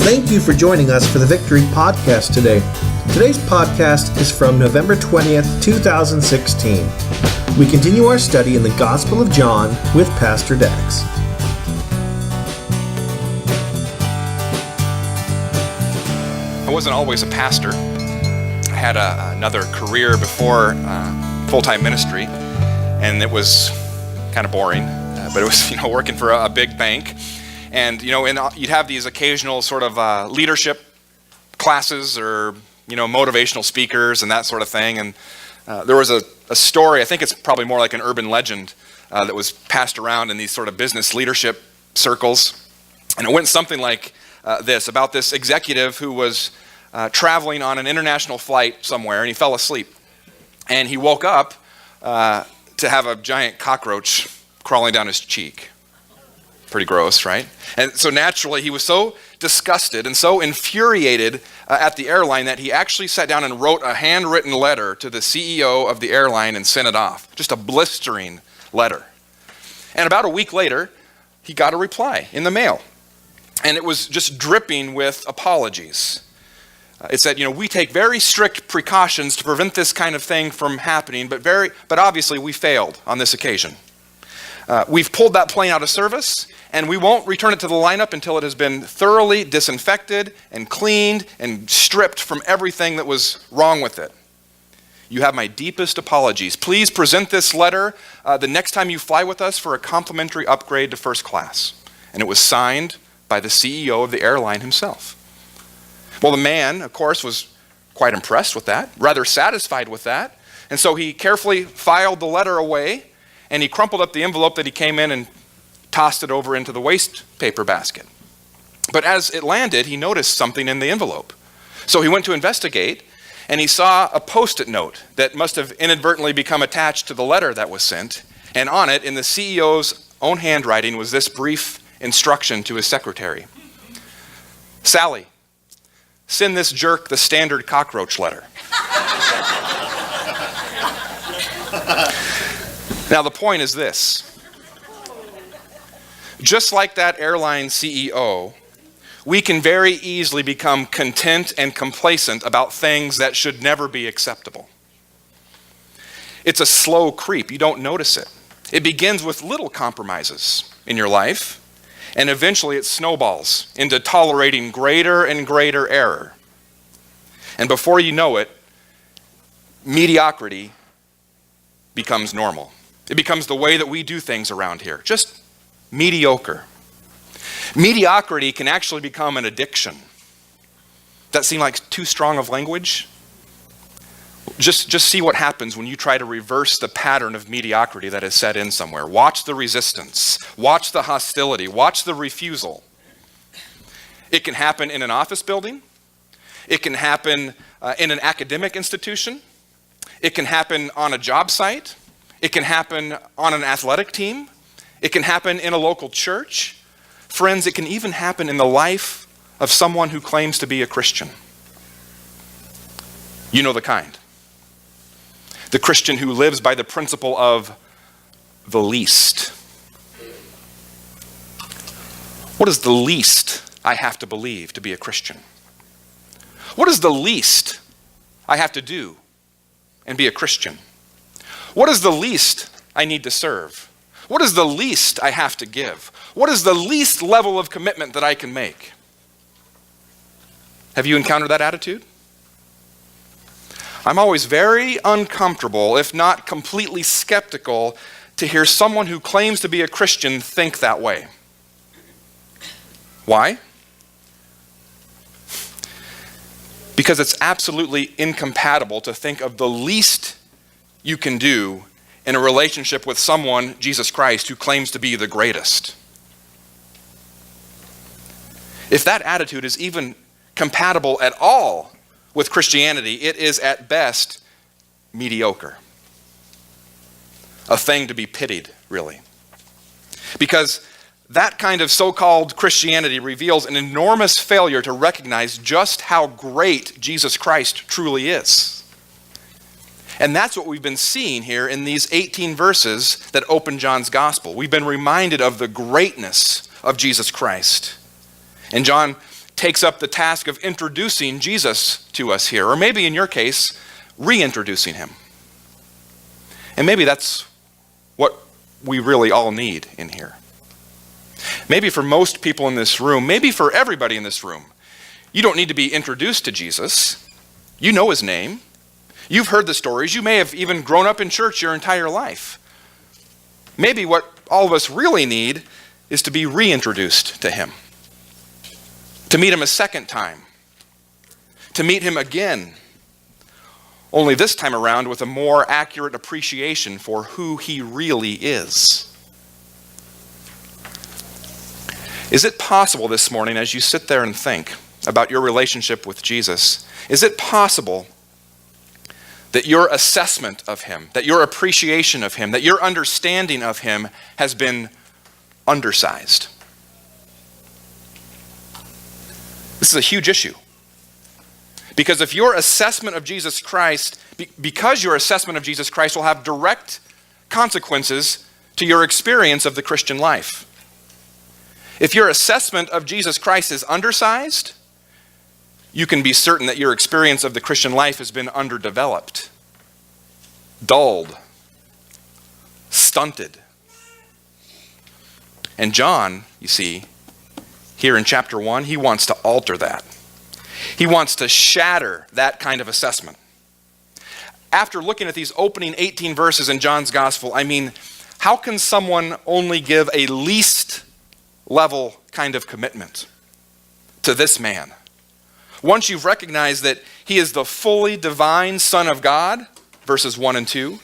Thank you for joining us for the Victory Podcast today. Today's podcast is from November 20th, 2016. We continue our study in the Gospel of John with Pastor Dax. I wasn't always a pastor. I had another career before full-time ministry, and it was kind of boring, but it was working for a big bank. And you'd have these occasional sort of leadership classes or motivational speakers and that sort of thing. And there was a story, I think it's probably more like an urban legend, that was passed around in these sort of business leadership circles. And it went something like this, about this executive who was traveling on an international flight somewhere, and he fell asleep. And he woke up to have a giant cockroach crawling down his cheek. Pretty gross, right? And so naturally, he was so disgusted and so infuriated at the airline that he actually sat down and wrote a handwritten letter to the CEO of the airline and sent it off. Just a blistering letter. And about a week later, he got a reply in the mail. And it was just dripping with apologies. It said, we take very strict precautions to prevent this kind of thing from happening, but obviously we failed on this occasion. We've pulled that plane out of service, and we won't return it to the lineup until it has been thoroughly disinfected and cleaned and stripped from everything that was wrong with it. You have my deepest apologies. Please present this letter the next time you fly with us for a complimentary upgrade to first class. And it was signed by the CEO of the airline himself. Well, the man, of course, was quite impressed with that, rather satisfied with that. And so he carefully filed the letter away, and he crumpled up the envelope that he came in and tossed it over into the waste paper basket. But as it landed, he noticed something in the envelope. So he went to investigate, and he saw a Post-it note that must have inadvertently become attached to the letter that was sent. And on it, in the CEO's own handwriting, was this brief instruction to his secretary. Sally, send this jerk the standard cockroach letter. Now, the point is this. Just like that airline CEO, we can very easily become content and complacent about things that should never be acceptable. It's a slow creep. You don't notice it. It begins with little compromises in your life, and eventually it snowballs into tolerating greater and greater error. And before you know it, mediocrity becomes normal. It becomes the way that we do things around here, just mediocre. Mediocrity can actually become an addiction. That seem like too strong of language? Just see what happens when you try to reverse the pattern of mediocrity that is set in somewhere. Watch the resistance. Watch the hostility. Watch the refusal. It can happen in an office building. It can happen in an academic institution. It can happen on a job site. It can happen on an athletic team. It can happen in a local church. Friends, it can even happen in the life of someone who claims to be a Christian. You know the kind. The Christian who lives by the principle of the least. What is the least I have to believe to be a Christian? What is the least I have to do and be a Christian? What is the least I need to serve? What is the least I have to give? What is the least level of commitment that I can make? Have you encountered that attitude? I'm always very uncomfortable, if not completely skeptical, to hear someone who claims to be a Christian think that way. Why? Because it's absolutely incompatible to think of the least you can do in a relationship with someone, Jesus Christ, who claims to be the greatest. If that attitude is even compatible at all with Christianity, it is at best mediocre. A thing to be pitied, really. Because that kind of so-called Christianity reveals an enormous failure to recognize just how great Jesus Christ truly is. And that's what we've been seeing here in these 18 verses that open John's gospel. We've been reminded of the greatness of Jesus Christ. And John takes up the task of introducing Jesus to us here, or maybe in your case, reintroducing him. And maybe that's what we really all need in here. Maybe for most people in this room, maybe for everybody in this room, you don't need to be introduced to Jesus. You know his name. You've heard the stories. You may have even grown up in church your entire life. Maybe what all of us really need is to be reintroduced to him. To meet him a second time. To meet him again. Only this time around with a more accurate appreciation for who he really is. Is it possible this morning, as you sit there and think about your relationship with Jesus, is it possible that your assessment of him, that your appreciation of him, that your understanding of him has been undersized? This is a huge issue. Because if your assessment of Jesus Christ, because your assessment of Jesus Christ will have direct consequences to your experience of the Christian life. If your assessment of Jesus Christ is undersized, you can be certain that your experience of the Christian life has been underdeveloped, dulled, stunted. And John, you see, here in chapter 1, he wants to alter that. He wants to shatter that kind of assessment. After looking at these opening 18 verses in John's gospel, I mean, how can someone only give a least level kind of commitment to this man? Once you've recognized that he is the fully divine Son of God, verses 1 and 2,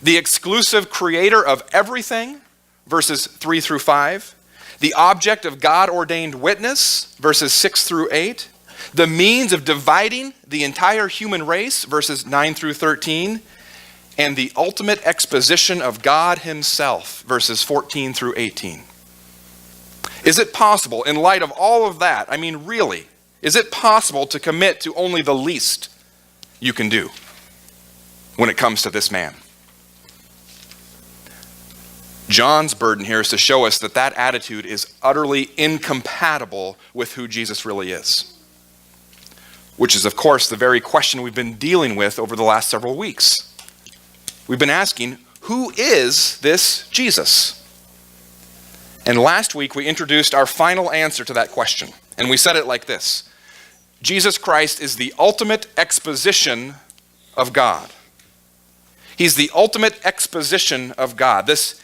the exclusive creator of everything, verses 3 through 5, the object of God-ordained witness, verses 6 through 8, the means of dividing the entire human race, verses 9 through 13, and the ultimate exposition of God himself, verses 14 through 18. Is it possible, in light of all of that, I mean really, is it possible to commit to only the least you can do when it comes to this man? John's burden here is to show us that that attitude is utterly incompatible with who Jesus really is. Which is, of course, the very question we've been dealing with over the last several weeks. We've been asking, who is this Jesus? And last week we introduced our final answer to that question. And we said it like this: Jesus Christ is the ultimate exposition of God. He's the ultimate exposition of God. This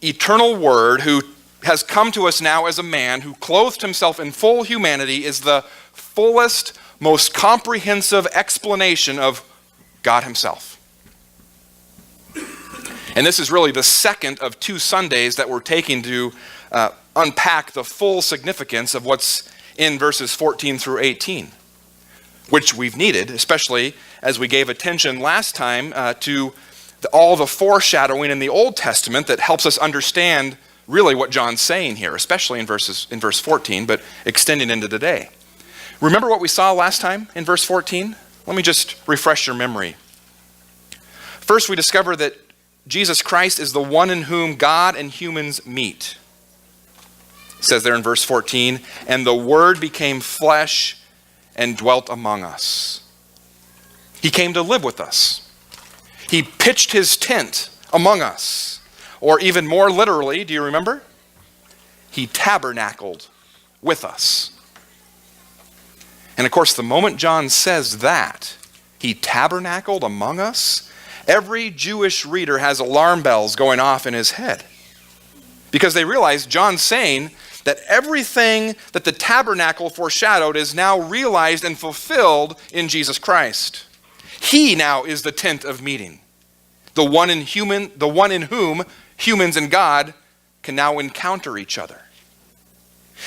eternal Word who has come to us now as a man who clothed himself in full humanity is the fullest, most comprehensive explanation of God himself. And this is really the second of 2 Sundays that we're taking to unpack the full significance of what's in verses 14 through 18, which we've needed, especially as we gave attention last time to all the foreshadowing in the Old Testament that helps us understand really what John's saying here, especially in verse 14, but extending into today. Remember what we saw last time in verse 14? Let me just refresh your memory. First, we discover that Jesus Christ is the one in whom God and humans meet. It says there in verse 14, and the Word became flesh and dwelt among us. He came to live with us. He pitched his tent among us. Or even more literally, do you remember? He tabernacled with us. And of course, the moment John says that, he tabernacled among us, every Jewish reader has alarm bells going off in his head. Because they realize John's saying that everything that the tabernacle foreshadowed is now realized and fulfilled in Jesus Christ. He now is the tent of meeting. The one in whom humans and God can now encounter each other.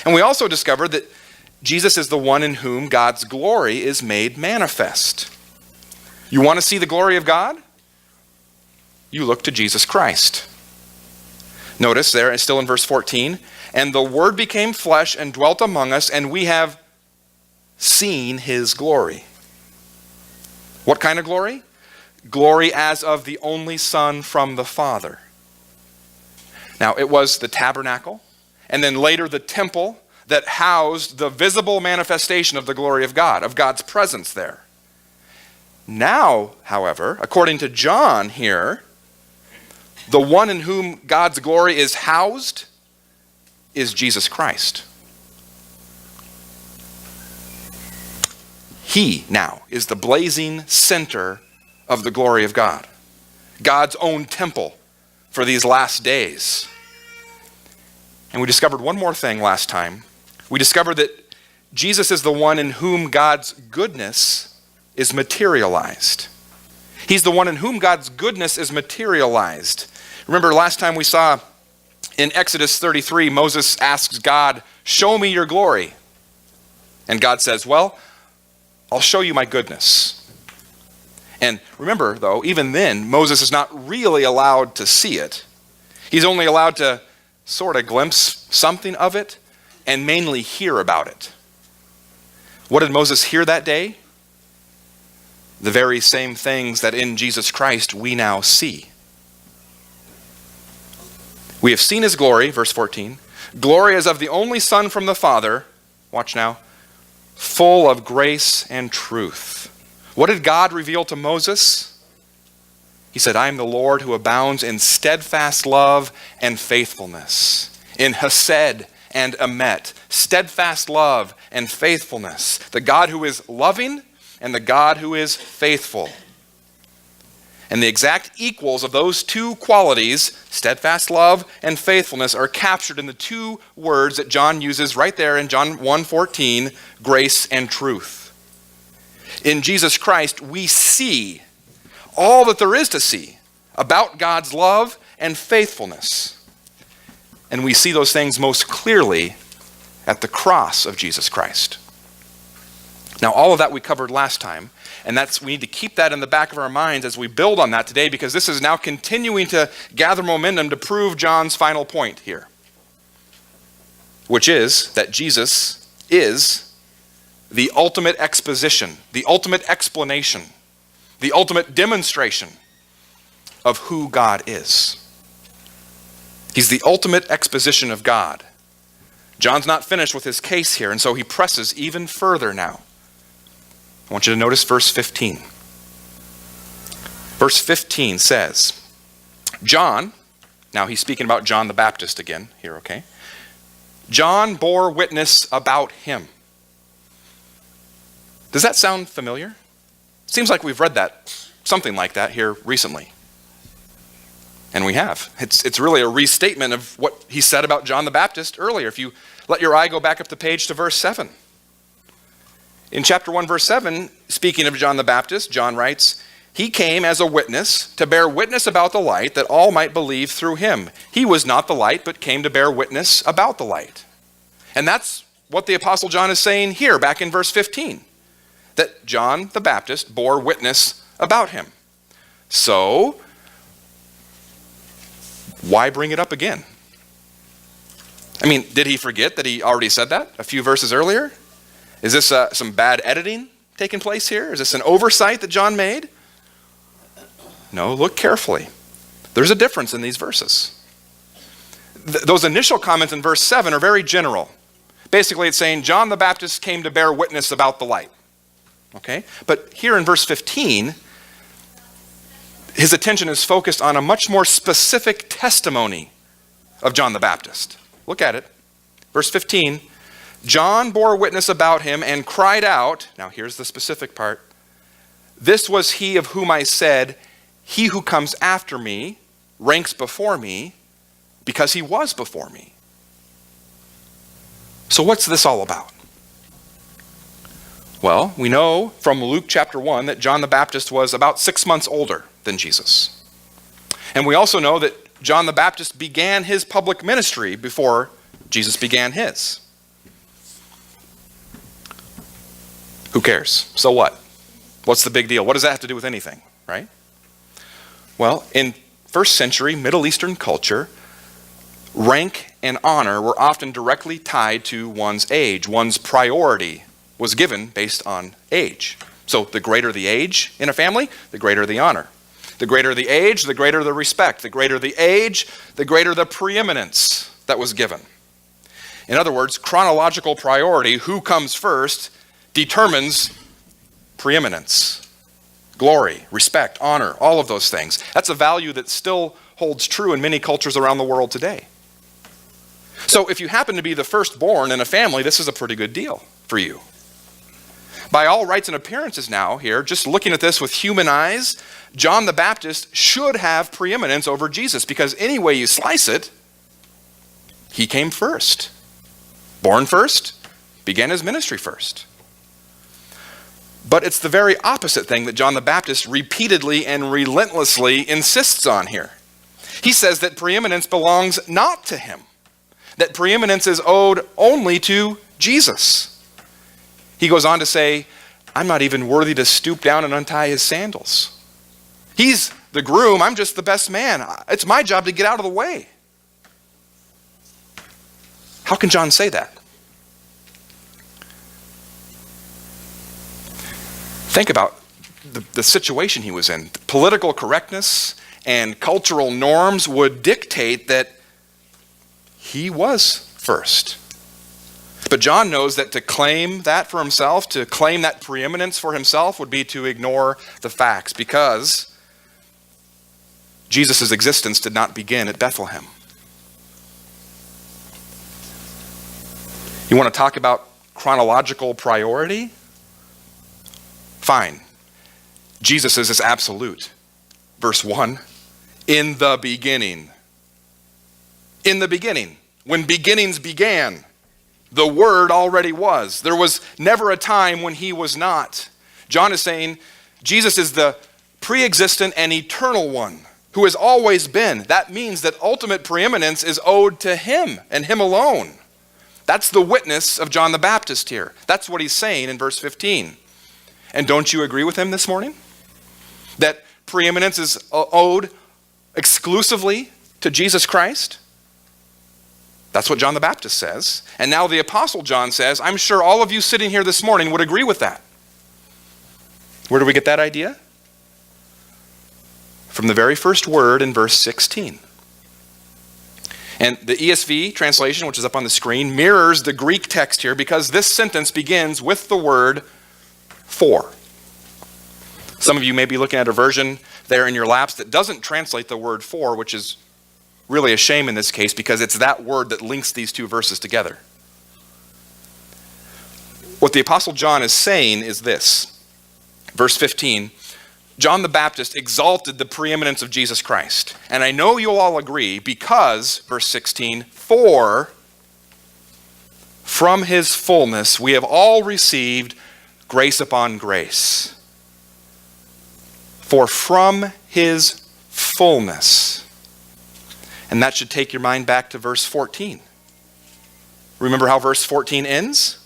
And we also discovered that Jesus is the one in whom God's glory is made manifest. You want to see the glory of God? You look to Jesus Christ. Notice there, it's still in verse 14, and the Word became flesh and dwelt among us, and we have seen his glory. What kind of glory? Glory as of the only Son from the Father. Now, it was the tabernacle, and then later the temple, that housed the visible manifestation of the glory of God, of God's presence there. Now, however, according to John here, the one in whom God's glory is housed is Jesus Christ. He now is the blazing center of the glory of God, God's own temple for these last days. And we discovered one more thing last time. We discovered that Jesus is the one in whom God's goodness is materialized. He's the one in whom God's goodness is materialized. Remember last time we saw in Exodus 33, Moses asks God, "Show me your glory." And God says, "Well, I'll show you my goodness." And remember, though, even then, Moses is not really allowed to see it. He's only allowed to sort of glimpse something of it and mainly hear about it. What did Moses hear that day? The very same things that in Jesus Christ we now see. We have seen his glory, verse 14. Glory as of the only Son from the Father, watch now, full of grace and truth. What did God reveal to Moses? He said, "I am the Lord who abounds in steadfast love and faithfulness, in hesed and emet," steadfast love and faithfulness. The God who is loving and the God who is faithful. And the exact equals of those two qualities, steadfast love and faithfulness, are captured in the two words that John uses right there in John 1:14, grace and truth. In Jesus Christ, we see all that there is to see about God's love and faithfulness. And we see those things most clearly at the cross of Jesus Christ. Now, all of that we covered last time, and we need to keep that in the back of our minds as we build on that today, because this is now continuing to gather momentum to prove John's final point here, which is that Jesus is the ultimate exposition, the ultimate explanation, the ultimate demonstration of who God is. He's the ultimate exposition of God. John's not finished with his case here, and so he presses even further now. I want you to notice verse 15. Verse 15 says, John, now he's speaking about John the Baptist again here, okay? John bore witness about him. Does that sound familiar? Seems like we've read that, something like that here recently. And we have. It's really a restatement of what he said about John the Baptist earlier. If you let your eye go back up the page to verse 7. In chapter 1, verse 7, speaking of John the Baptist, John writes, "He came as a witness to bear witness about the light, that all might believe through him. He was not the light, but came to bear witness about the light." And that's what the Apostle John is saying here, back in verse 15. That John the Baptist bore witness about him. So, why bring it up again? I mean, did he forget that he already said that a few verses earlier? Is this some bad editing taking place here? Is this an oversight that John made? No, look carefully. There's a difference in these verses. Those initial comments in verse 7 are very general. Basically, it's saying John the Baptist came to bear witness about the light. Okay? But here in verse 15, his attention is focused on a much more specific testimony of John the Baptist. Look at it. Verse 15, John bore witness about him and cried out, now here's the specific part, "This was he of whom I said, he who comes after me ranks before me, because he was before me." So what's this all about? Well, we know from Luke chapter 1 that John the Baptist was about 6 months older than Jesus. And we also know that John the Baptist began his public ministry before Jesus began his. Who cares? So what? What's the big deal? What does that have to do with anything, right? Well, in first century Middle Eastern culture, rank and honor were often directly tied to one's age. One's priority was given based on age. So the greater the age in a family, the greater the honor. The greater the age, the greater the respect. The greater the age, the greater the preeminence that was given. In other words, chronological priority, who comes first, determines preeminence, glory, respect, honor, all of those things. That's a value that still holds true in many cultures around the world today. So if you happen to be the firstborn in a family, this is a pretty good deal for you. By all rights and appearances now here, just looking at this with human eyes, John the Baptist should have preeminence over Jesus, because any way you slice it, he came first. Born first, began his ministry first. But it's the very opposite thing that John the Baptist repeatedly and relentlessly insists on here. He says that preeminence belongs not to him, that preeminence is owed only to Jesus. He goes on to say, I'm not even worthy to stoop down and untie his sandals. He's the groom, I'm just the best man. It's my job to get out of the way. How can John say that? Think about the situation he was in. Political correctness and cultural norms would dictate that he was first. But John knows that to claim that for himself, to claim that preeminence for himself, would be to ignore the facts, because Jesus' existence did not begin at Bethlehem. You want to talk about chronological priority? Fine. Jesus is absolute. Verse 1, in the beginning. In the beginning. When beginnings began, the Word already was. There was never a time when he was not. John is saying Jesus is the pre-existent and eternal one who has always been. That means that ultimate preeminence is owed to him and him alone. That's the witness of John the Baptist here. That's what he's saying in verse 15. And don't you agree with him this morning? That preeminence is owed exclusively to Jesus Christ? That's what John the Baptist says. And now the Apostle John says, I'm sure all of you sitting here this morning would agree with that. Where do we get that idea? From the very first word in verse 16. And the ESV translation, which is up on the screen, mirrors the Greek text here, because this sentence begins with the word for. Some of you may be looking at a version there in your laps that doesn't translate the word for, which is really a shame in this case, because it's that word that links these two verses together. What the Apostle John is saying is this. Verse 15, John the Baptist exalted the preeminence of Jesus Christ. And I know you'll all agree because, verse 16, for from his fullness we have all received grace upon grace. For from his fullness. And that should take your mind back to verse 14. Remember how verse 14 ends?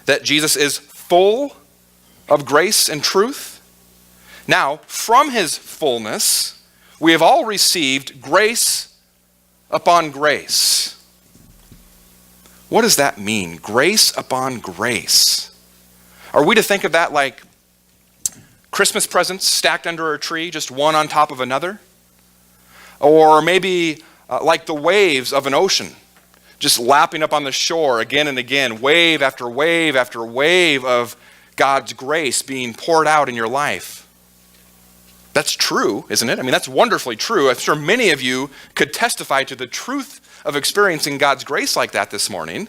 That Jesus is full of grace and truth. Now, from his fullness, we have all received grace upon grace. What does that mean? Grace upon grace. Are we to think of that like Christmas presents stacked under a tree, just one on top of another? Or maybe like the waves of an ocean, just lapping up on the shore again and again, wave after wave after wave of God's grace being poured out in your life. That's true, isn't it? I mean, that's wonderfully true. I'm sure many of you could testify to the truth of experiencing God's grace like that this morning.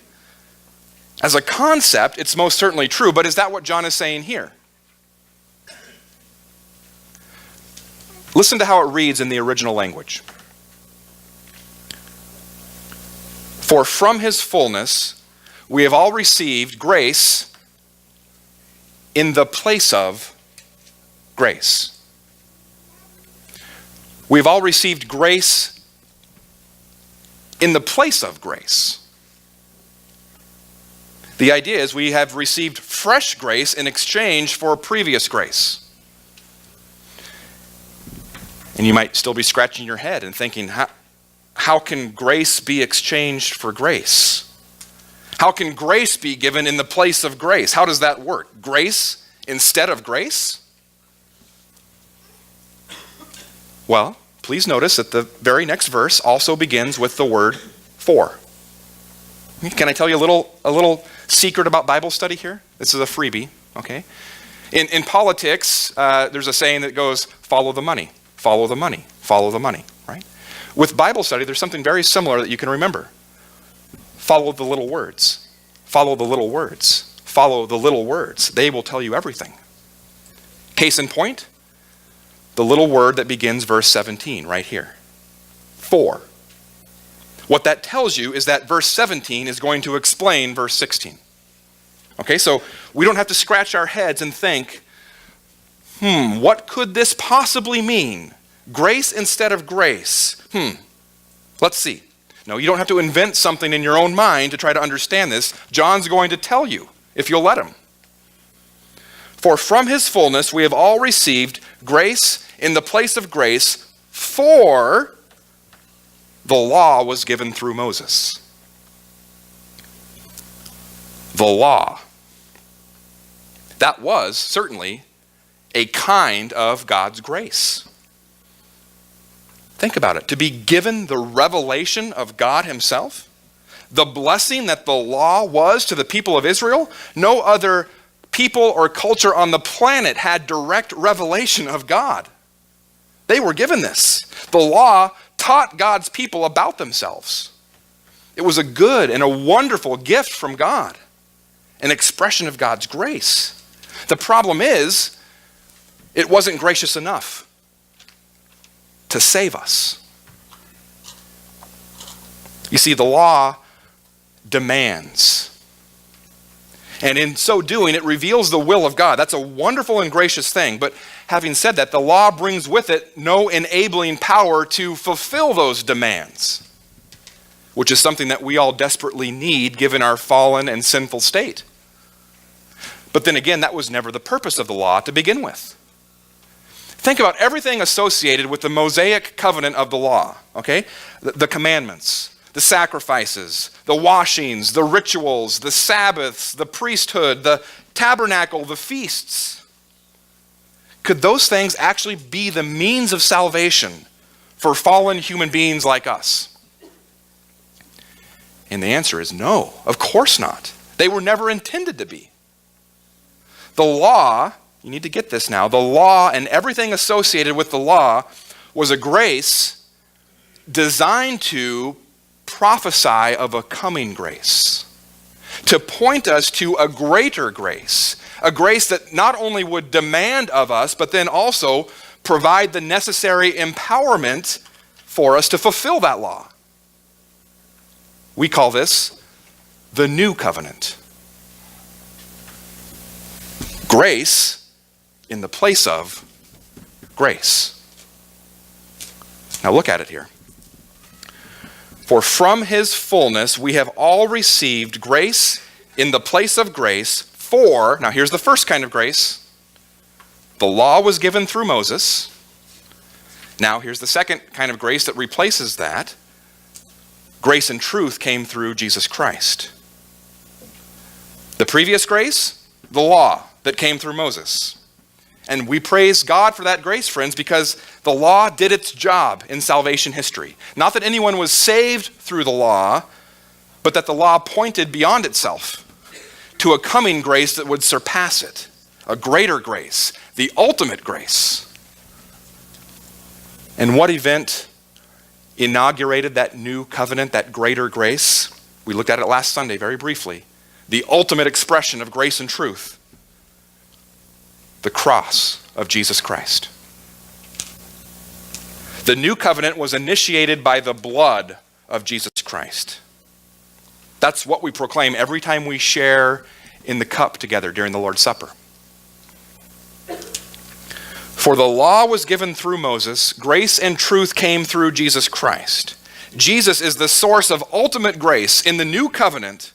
As a concept, it's most certainly true, but is that what John is saying here? Listen to how it reads in the original language. For from his fullness we have all received grace in the place of grace. We've all received grace in the place of grace. The idea is we have received fresh grace in exchange for previous grace. And you might still be scratching your head and thinking, how can grace be exchanged for grace? How can grace be given in the place of grace? How does that work? Grace instead of grace? Well, please notice that the very next verse also begins with the word for. Can I tell you a little secret about Bible study here? This is a freebie, okay? In politics, there's a saying that goes, follow the money, follow the money, follow the money, right? With Bible study, there's something very similar that you can remember. Follow the little words. Follow the little words. Follow the little words. They will tell you everything. Case in point, the little word that begins verse 17 right here. For. What that tells you is that verse 17 is going to explain verse 16. Okay, so we don't have to scratch our heads and think, what could this possibly mean? Grace instead of grace. Let's see. No, you don't have to invent something in your own mind to try to understand this. John's going to tell you, if you'll let him. For from his fullness we have all received grace in the place of grace, for the law was given through Moses. The law. That was certainly a kind of God's grace. Think about it. To be given the revelation of God himself, the blessing that the law was to the people of Israel, no other people or culture on the planet had direct revelation of God. They were given this. The law taught God's people about themselves. It was a good and a wonderful gift from God, an expression of God's grace. The problem is, it wasn't gracious enough to save us. You see, the law demands. And in so doing, it reveals the will of God. That's a wonderful and gracious thing. But having said that, the law brings with it no enabling power to fulfill those demands, which is something that we all desperately need given our fallen and sinful state. But then again, that was never the purpose of the law to begin with. Think about everything associated with the Mosaic covenant of the law, okay? The commandments, the sacrifices, the washings, the rituals, the Sabbaths, the priesthood, the tabernacle, the feasts. Could those things actually be the means of salvation for fallen human beings like us? And the answer is no, of course not. They were never intended to be. The law, you need to get this now, the law and everything associated with the law was a grace designed to prophesy of a coming grace, to point us to a greater grace, a grace that not only would demand of us, but then also provide the necessary empowerment for us to fulfill that law. We call this the new covenant. Grace in the place of grace. Now look at it here. For from his fullness we have all received grace in the place of grace, for, now here's the first kind of grace. The law was given through Moses. Now here's the second kind of grace that replaces that. Grace and truth came through Jesus Christ. The previous grace, the law that came through Moses. And we praise God for that grace, friends, because the law did its job in salvation history. Not that anyone was saved through the law, but that the law pointed beyond itself to a coming grace that would surpass it, a greater grace, the ultimate grace. And what event inaugurated that new covenant, that greater grace? We looked at it last Sunday very briefly. The ultimate expression of grace and truth. The cross of Jesus Christ. The new covenant was initiated by the blood of Jesus Christ. That's what we proclaim every time we share in the cup together during the Lord's Supper. For the law was given through Moses, grace and truth came through Jesus Christ. Jesus is the source of ultimate grace in the new covenant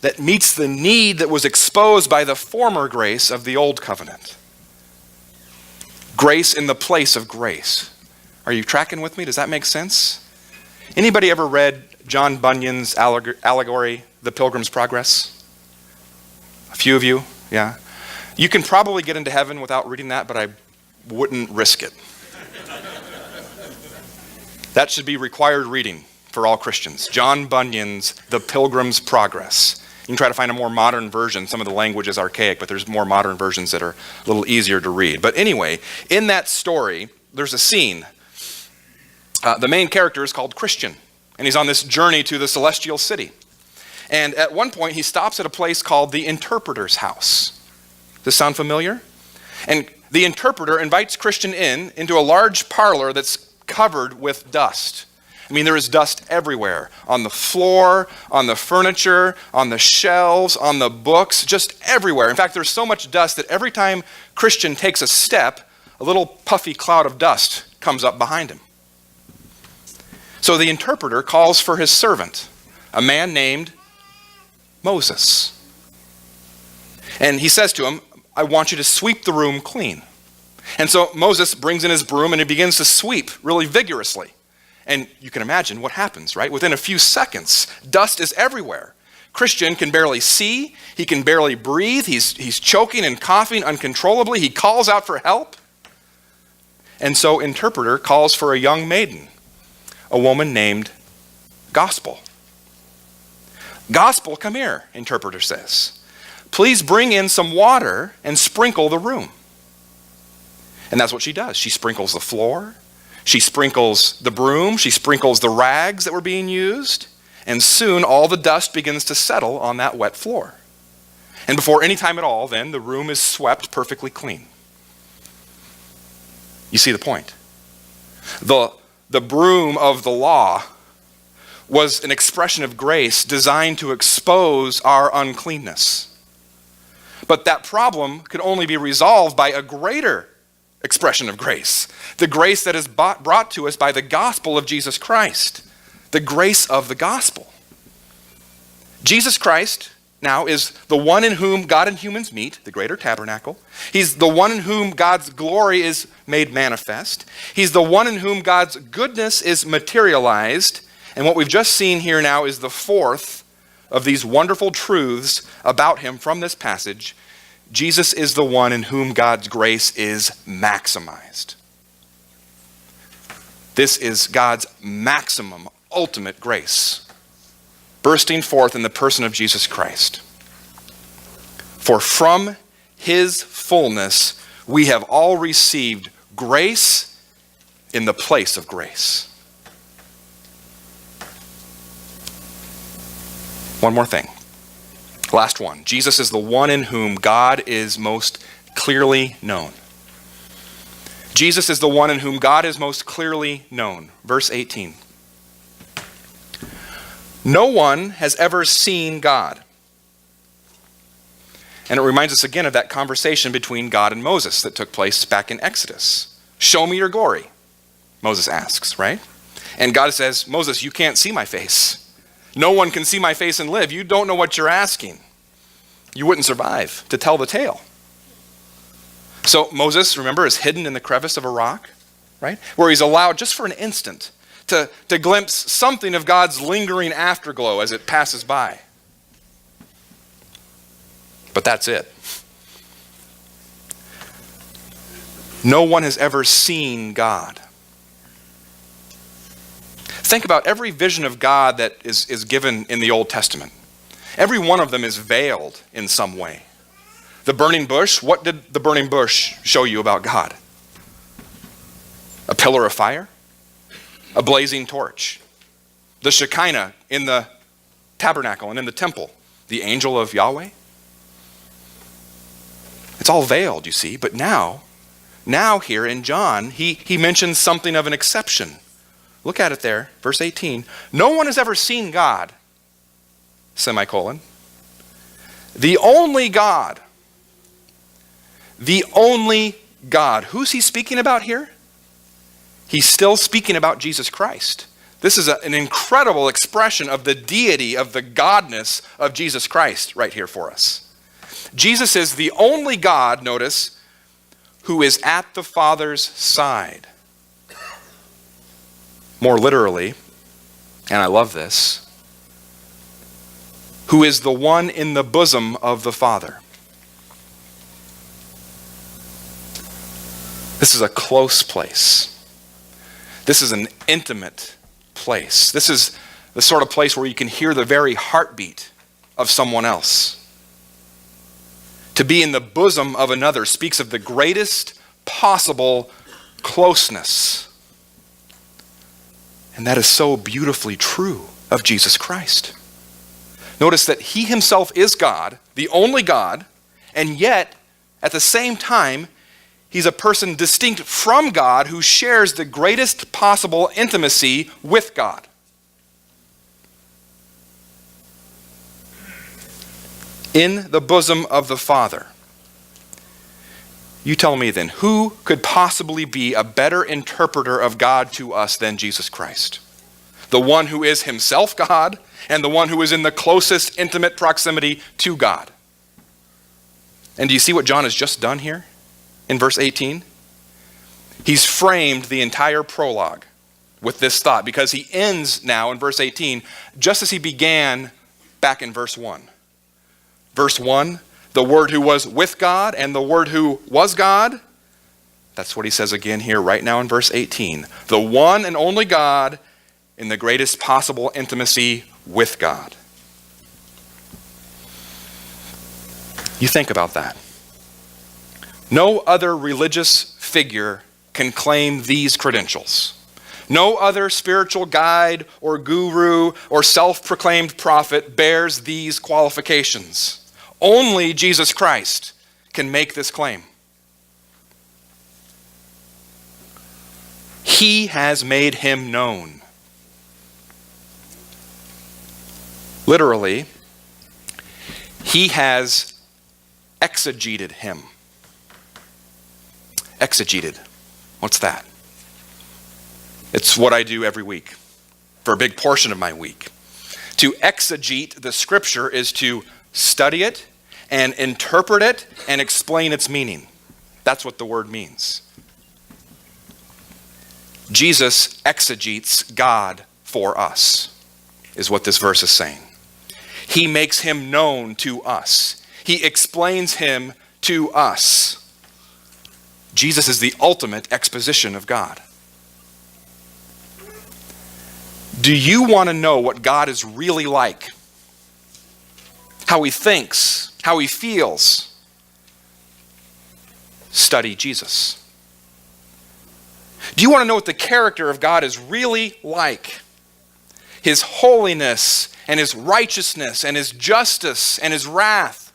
that meets the need that was exposed by the former grace of the old covenant. Grace in the place of grace. Are you tracking with me? Does that make sense? Anybody ever read John Bunyan's allegory, The Pilgrim's Progress? A few of you, yeah. You can probably get into heaven without reading that, but I wouldn't risk it. That should be required reading for all Christians. John Bunyan's The Pilgrim's Progress. You can try to find a more modern version. Some of the language is archaic, but there's more modern versions that are a little easier to read. But anyway, in that story, there's a scene. The main character is called Christian, and he's on this journey to the celestial city. And at one point, he stops at a place called the Interpreter's House. Does this sound familiar? And the interpreter invites Christian into a large parlor that's covered with dust. I mean, there is dust everywhere, on the floor, on the furniture, on the shelves, on the books, just everywhere. In fact, there's so much dust that every time Christian takes a step, a little puffy cloud of dust comes up behind him. So the interpreter calls for his servant, a man named Moses. And he says to him, I want you to sweep the room clean. And so Moses brings in his broom and he begins to sweep really vigorously. And you can imagine what happens, right? Within a few seconds, dust is everywhere. Christian can barely see. He can barely breathe. He's choking and coughing uncontrollably. He calls out for help. And so interpreter calls for a young maiden, a woman named Gospel. Gospel, come here, interpreter says. Please bring in some water and sprinkle the room. And that's what she does. She sprinkles the floor. She sprinkles the broom. She sprinkles the rags that were being used. And soon all the dust begins to settle on that wet floor. And before any time at all, then, the room is swept perfectly clean. You see the point? The broom of the law was an expression of grace designed to expose our uncleanness. But that problem could only be resolved by a greater expression of grace. The grace that is brought to us by the gospel of Jesus Christ. The grace of the gospel. Jesus Christ now is the one in whom God and humans meet, the greater tabernacle. He's the one in whom God's glory is made manifest. He's the one in whom God's goodness is materialized. And what we've just seen here now is the fourth of these wonderful truths about him from this passage. Jesus is the one in whom God's grace is maximized. This is God's maximum, ultimate grace, bursting forth in the person of Jesus Christ. For from his fullness we have all received grace in the place of grace. One more thing. Last one. Jesus is the one in whom God is most clearly known. Jesus is the one in whom God is most clearly known. Verse 18. No one has ever seen God. And it reminds us again of that conversation between God and Moses that took place back in Exodus. Show me your glory, Moses asks, right? And God says, Moses, you can't see my face. No one can see my face and live. You don't know what you're asking. You wouldn't survive to tell the tale. So Moses, remember, is hidden in the crevice of a rock, right? Where he's allowed just for an instant to glimpse something of God's lingering afterglow as it passes by. But that's it. No one has ever seen God. Think about every vision of God that is given in the Old Testament. Every one of them is veiled in some way. The burning bush, what did the burning bush show you about God? A pillar of fire? A blazing torch? The Shekinah in the tabernacle and in the temple? The angel of Yahweh? It's all veiled, you see, but now here in John, he mentions something of an exception. Look at it there, verse 18. No one has ever seen God, semicolon. The only God. The only God. Who's he speaking about here? He's still speaking about Jesus Christ. This is an incredible expression of the deity, of the godness of Jesus Christ right here for us. Jesus is the only God, notice, who is at the Father's side. More literally, and I love this, who is the one in the bosom of the Father. This is a close place. This is an intimate place. This is the sort of place where you can hear the very heartbeat of someone else. To be in the bosom of another speaks of the greatest possible closeness. And that is so beautifully true of Jesus Christ. Notice that he himself is God, the only God, and yet, at the same time, he's a person distinct from God who shares the greatest possible intimacy with God. In the bosom of the Father. You tell me then, who could possibly be a better interpreter of God to us than Jesus Christ? The one who is himself God and the one who is in the closest intimate proximity to God. And do you see what John has just done here in verse 18? He's framed the entire prologue with this thought because he ends now in verse 18 just as he began back in verse 1. Verse 1, the Word who was with God and the Word who was God. That's what he says again here right now in verse 18. The one and only God in the greatest possible intimacy with God. You think about that. No other religious figure can claim these credentials. No other spiritual guide or guru or self-proclaimed prophet bears these qualifications. Only Jesus Christ can make this claim. He has made him known. Literally, he has exegeted him. Exegeted. What's that? It's what I do every week, for a big portion of my week. To exegete the scripture is to study it and interpret it and explain its meaning. That's what the word means. Jesus exegetes God for us, is what this verse is saying. He makes him known to us. He explains him to us. Jesus is the ultimate exposition of God. Do you want to know what God is really like? How he thinks, how he feels? Study Jesus. Do you want to know what the character of God is really like? His holiness and his righteousness and his justice and his wrath?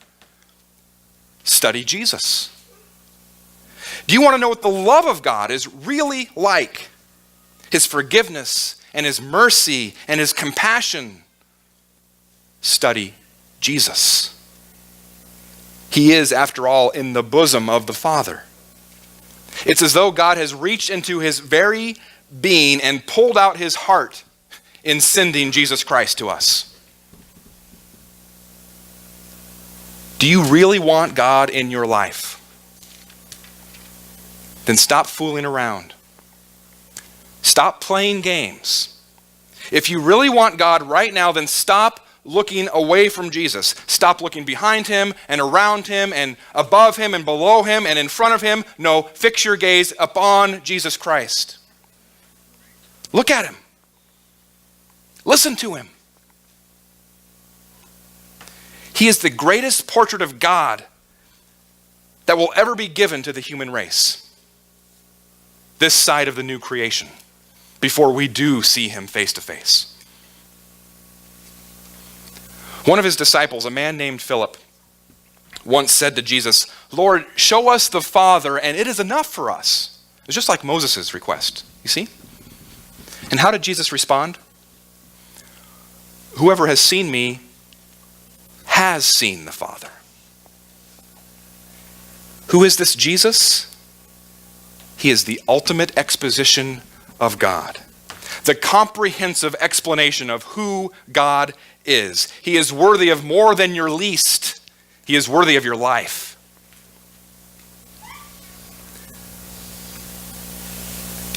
Study Jesus. Do you want to know what the love of God is really like? His forgiveness and his mercy and his compassion? Study Jesus. He is, after all, in the bosom of the Father. It's as though God has reached into his very being and pulled out his heart in sending Jesus Christ to us. Do you really want God in your life? Then stop fooling around. Stop playing games. If you really want God right now, then stop looking away from Jesus. Stop looking behind him and around him and above him and below him and in front of him. No, fix your gaze upon Jesus Christ. Look at him. Listen to him. He is the greatest portrait of God that will ever be given to the human race. This side of the new creation, before we do see him face to face. One of his disciples, a man named Philip, once said to Jesus, "Lord, show us the Father, and it is enough for us." It's just like Moses' request, you see? And how did Jesus respond? "Whoever has seen me has seen the Father." Who is this Jesus? He is the ultimate exposition of God. The comprehensive explanation of who God is. He is worthy of more than your least. He is worthy of your life.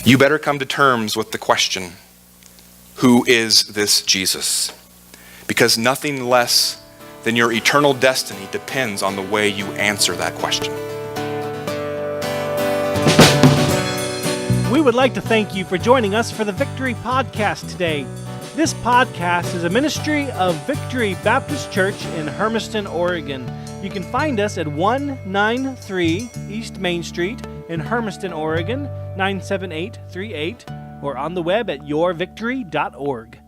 You better come to terms with the question, who is this Jesus? Because nothing less than your eternal destiny depends on the way you answer that question. We would like to thank you for joining us for the Victory Podcast today. This podcast is a ministry of Victory Baptist Church in Hermiston, Oregon. You can find us at 193 East Main Street in Hermiston, Oregon, 97838, or on the web at yourvictory.org.